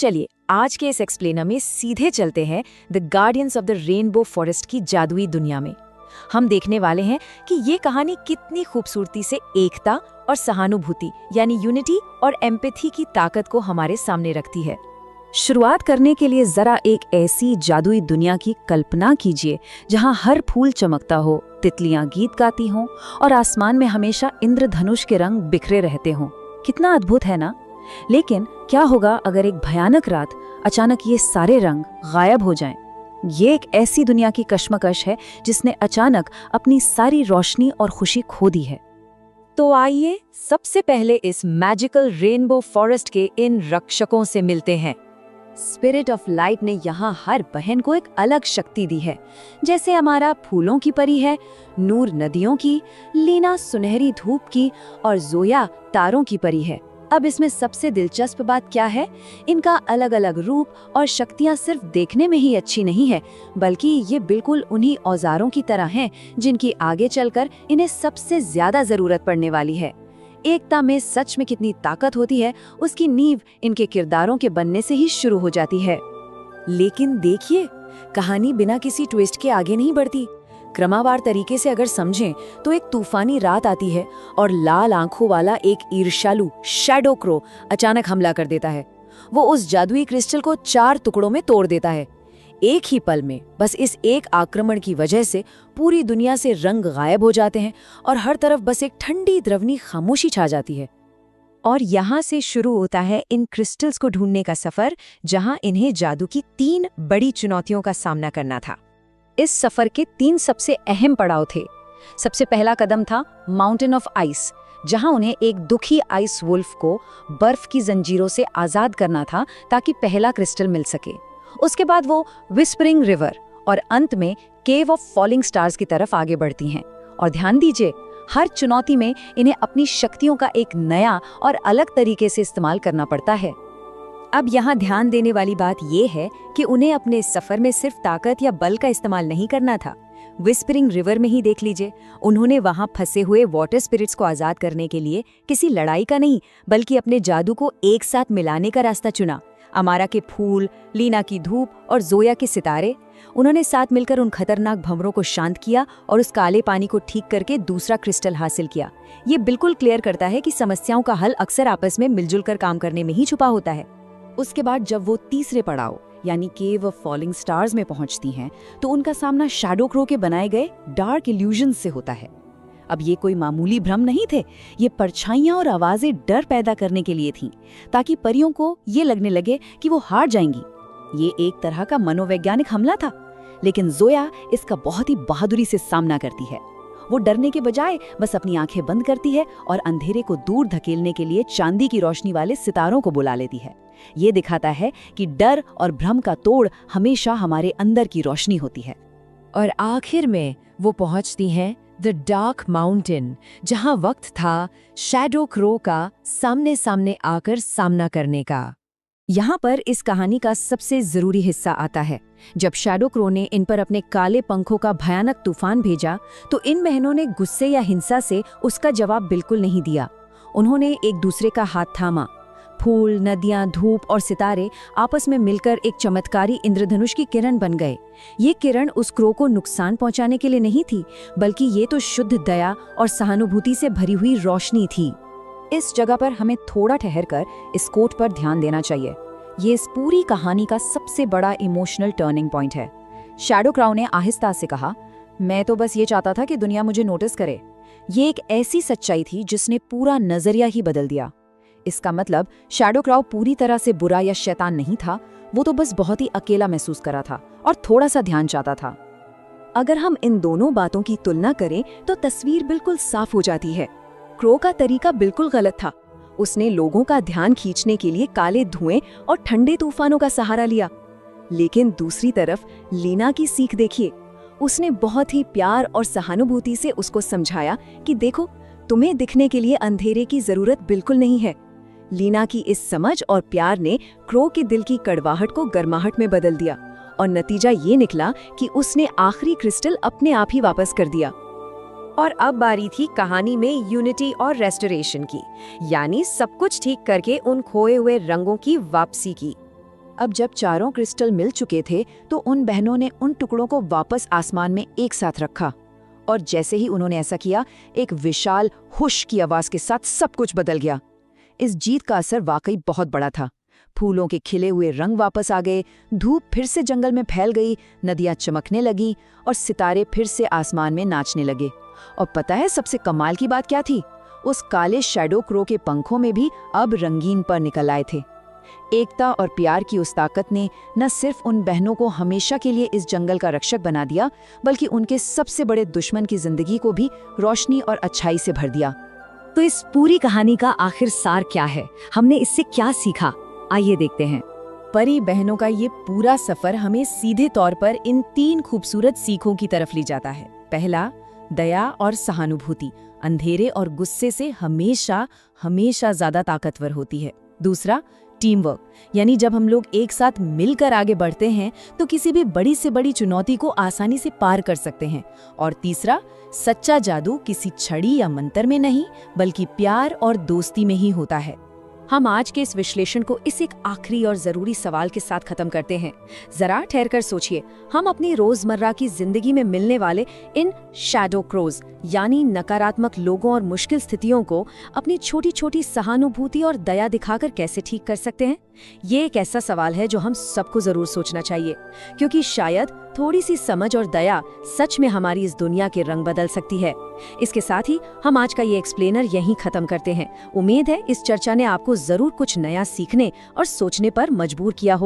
चलिए आज के इस एक्सप्लेनर में सीधे चलते हैं the guardians of the rainbow forest की जादुई दुनिया में। हम देखने वाले हैं कि ये कहानी कितनी खूबसूरती से एकता और सहानुभूति यानी यूनिटी और एम्पैथी की ताकत को हमारे सामने रखती है। शुरुआत करने के लिए जरा एक ऐसी जादुई दुनिया की कल्पना कीजिए जहां हर फूल चमकता हो, तितलियां गीत गाती हों और आसमान में हमेशा इंद्रधनुष के रंग बिखरे रहते हों। कितना अद्भुत है ना? लेकिन क्या होगा अगर एक भयानक रात अचानक ये सारे रंग गायब हो जाएं? ये एक ऐसी दुनिया की कश्मकश है जिसने अचानक अपनी सारी रोशनी और खुशी खो दी है। तो आइए सबसे पहले इस मैजिकल रेनबो फॉरेस्ट के इन रक्षकों से मिलते हैं। स्पिरिट ऑफ लाइट ने यहाँ हर बहन को एक अलग शक्ति दी है। जैसे हमारा फूलों की परी है, नूर नदियों की, लीना सुनहरी धूप की और जोया तारों की परी है। अब इसमें सबसे दिलचस्प बात क्या है? इनका अलग अलग रूप और शक्तियां सिर्फ देखने में ही अच्छी नहीं है, बल्कि ये बिल्कुल उन्हीं औजारों की तरह हैं जिनकी आगे चलकर इन्हें सबसे ज्यादा जरूरत पड़ने वाली है। एकता में सच में कितनी ताकत होती है, उसकी नींव इनके किरदारों के बनने से ही शुरू हो जाती है। लेकिन देखिए, कहानी बिना किसी ट्विस्ट के आगे नहीं बढ़ती। क्रमवार तरीके से अगर समझें तो एक तूफानी रात आती है और लाल आंखों वाला एक ईर्ष्यालु शैडो क्रो अचानक हमला कर देता है। वो उस जादुई क्रिस्टल को 4 टुकड़ों में तोड़ देता है। एक ही पल में बस इस एक आक्रमण की वजह से पूरी दुनिया से रंग गायब हो जाते हैं और हर तरफ बस एक ठंडी द्रवनी खामोशी छा जाती है। और यहाँ से शुरू होता है इन क्रिस्टल्स को ढूंढने का सफर, जहाँ इन्हें जादू की 3 बड़ी चुनौतियों का सामना करना था। इस सफर के 3 सबसे अहम पड़ाव थे। सबसे पहला कदम था माउंटेन ऑफ आइस, जहां उन्हें एक दुखी आइस वुल्फ को बर्फ की जंजीरों से आजाद करना था ताकि पहला क्रिस्टल मिल सके। उसके बाद वो विस्परिंग रिवर और अंत में केव ऑफ फॉलिंग स्टार्स की तरफ आगे बढ़ती हैं। और ध्यान दीजिए, हर चुनौती में इन्हें अपनी शक्तियों का एक नया और अलग तरीके से इस्तेमाल करना पड़ता है। अब यहाँ ध्यान देने वाली बात यह है कि उन्हें अपने सफर में सिर्फ ताकत या बल का इस्तेमाल नहीं करना था। विस्परिंग रिवर में ही देख लीजिए, उन्होंने वहां फंसे हुए वाटर स्पिरिट्स को आजाद करने के लिए किसी लड़ाई का नहीं, बल्कि अपने जादू को एक साथ मिलाने का रास्ता चुना। अमारा के फूल, लीना की धूप और जोया के सितारे, उन्होंने साथ मिलकर उन खतरनाक भंवरों को शांत किया और उस काले पानी को ठीक करके दूसरा क्रिस्टल हासिल किया। ये बिल्कुल क्लियर करता है कि समस्याओं का हल अक्सर आपस में मिलजुल कर काम करने में ही छुपा होता है। उसके बाद जब वो तीसरे पड़ाव यानी केव ऑफ फॉलिंग स्टार्स में पहुंचती हैं, तो उनका सामना शैडो क्रो के बनाए गए डार्क इल्यूजन से होता है। अब ये कोई मामूली भ्रम नहीं थे, ये परछाइयां और आवाजें डर पैदा करने के लिए थीं, ताकि परियों को ये लगने लगे कि वो हार जाएंगी। ये एक तरह का मनोवैज्ञानिक हमला था, लेकिन जोया इसका बहुत ही बहादुरी से सामना करती है। वो डरने के बजाय बस अपनी आंखें बंद करती है और अंधेरे को दूर धकेलने के लिए चांदी की रोशनी वाले सितारों को बुला लेती है। ये दिखाता है कि डर और भ्रम का तोड़ हमेशा हमारे अंदर की रोशनी होती है। और आखिर में वो पहुंचती हैं द डार्क माउंटेन, जहां वक्त था शैडो क्रो का सामने सामने आकर सामना करने का। यहाँ पर इस कहानी का सबसे जरूरी हिस्सा आता है। जब शैडो क्रो ने इन पर अपने काले पंखों का भयानक तूफान भेजा, तो इन बहनों ने गुस्से या हिंसा से उसका जवाब बिल्कुल नहीं दिया। उन्होंने एक दूसरे का हाथ थामा। फूल, नदियां, धूप और सितारे आपस में मिलकर एक चमत्कारी इंद्रधनुष की किरण बन गए। ये किरण उस क्रो को नुकसान पहुंचाने के लिए नहीं थी, बल्कि ये तो शुद्ध दया और सहानुभूति से भरी हुई रोशनी थी। इस जगह पर हमें थोड़ा ठहरकर इस कोट पर ध्यान देना चाहिए। ये इस पूरी कहानी का सबसे बड़ा इमोशनल टर्निंग पॉइंट है। शैडो क्रो ने आहिस्ता से कहा, मैं तो बस ये चाहता था कि दुनिया मुझे नोटिस करे। ये एक ऐसी सच्चाई थी जिसने पूरा नजरिया ही बदल दिया। इसका मतलब शैडो क्रो पूरी तरह से बुरा या शैतान नहीं था, वो तो बस बहुत ही अकेला महसूस करा था और थोड़ा सा ध्यान चाहता था। अगर हम इन दोनों बातों की तुलना करें तो तस्वीर बिल्कुल साफ हो जाती है। क्रो का तरीका बिल्कुल गलत था। उसने लोगों का ध्यान खींचने के लिए काले धुएं और ठंडे तूफानों का सहारा लिया। लेकिन दूसरी तरफ लीना की सीख देखिए। उसने बहुत ही प्यार और सहानुभूति से उसको समझाया कि देखो, तुम्हें दिखने के लिए अंधेरे की जरूरत बिल्कुल नहीं है। लीना की इस समझ और प्यार ने क्रो के दिल की कड़वाहट को गर्माहट में बदल दिया और नतीजा ये निकला कि उसने आखिरी क्रिस्टल अपने आप ही वापस कर दिया। और अब बारी थी कहानी में यूनिटी और रेस्टोरेशन की, यानी सब कुछ ठीक करके उन खोए हुए रंगों की वापसी की। अब जब चारों क्रिस्टल मिल चुके थे तो उन बहनों ने उन टुकड़ों को वापस आसमान में एक साथ रखा। और जैसे ही उन्होंने ऐसा किया, एक विशाल हुश की आवाज के साथ सब कुछ बदल गया। इस जीत का असर वाकई बहुत बड़ा था। फूलों के खिले हुए रंग वापस आ गए, धूप फिर से जंगल में फैल गई, नदियां चमकने लगी और सितारे फिर से आसमान में नाचने लगे। और पता है सबसे कमाल की बात क्या थी? उस काले शैडो क्रो के पंखों में भी अब रंगीन पर निकल आए थे। एकता और प्यार की उस ताकत ने न सिर्फ उन बहनों को हमेशा के लिए इस जंगल का रक्षक बना दिया, बल्कि उनके सबसे बड़े दुश्मन की जिंदगी को भी रोशनी और अच्छाई से भर दिया। तो इस पूरी कहानी का आखिर सार क्या है? हमने इससे क्या सीखा? आइए देखते हैं। परी बहनों का ये पूरा सफर हमें सीधे तौर पर इन 3 खूबसूरत सीखों की तरफ ले जाता है। पहला, दया और सहानुभूति अंधेरे और गुस्से से हमेशा हमेशा ज्यादा ताकतवर होती है। दूसरा, टीम वर्क, यानी जब हम लोग एक साथ मिलकर आगे बढ़ते हैं तो किसी भी बड़ी से बड़ी चुनौती को आसानी से पार कर सकते हैं। और तीसरा, सच्चा जादू किसी छड़ी या मंत्र में नहीं, बल्कि प्यार और दोस्ती में ही होता है। हम आज के इस विश्लेषण को इस एक आखिरी और जरूरी सवाल के साथ खत्म करते हैं। जरा ठहरकर सोचिए, हम अपनी रोजमर्रा की जिंदगी में मिलने वाले इन शैडो क्रोज यानी नकारात्मक लोगों और मुश्किल स्थितियों को अपनी छोटी छोटी सहानुभूति और दया दिखाकर कैसे ठीक कर सकते हैं? ये एक ऐसा सवाल है जो हम सबको जरूर सोचना चाहिए, क्योंकि शायद थोड़ी सी समझ और दया सच में हमारी इस दुनिया के रंग बदल सकती है। इसके साथ ही हम आज का ये एक्सप्लेनर यहीं खत्म करते हैं। उम्मीद है इस चर्चा ने आपको जरूर कुछ नया सीखने और सोचने पर मजबूर किया हो।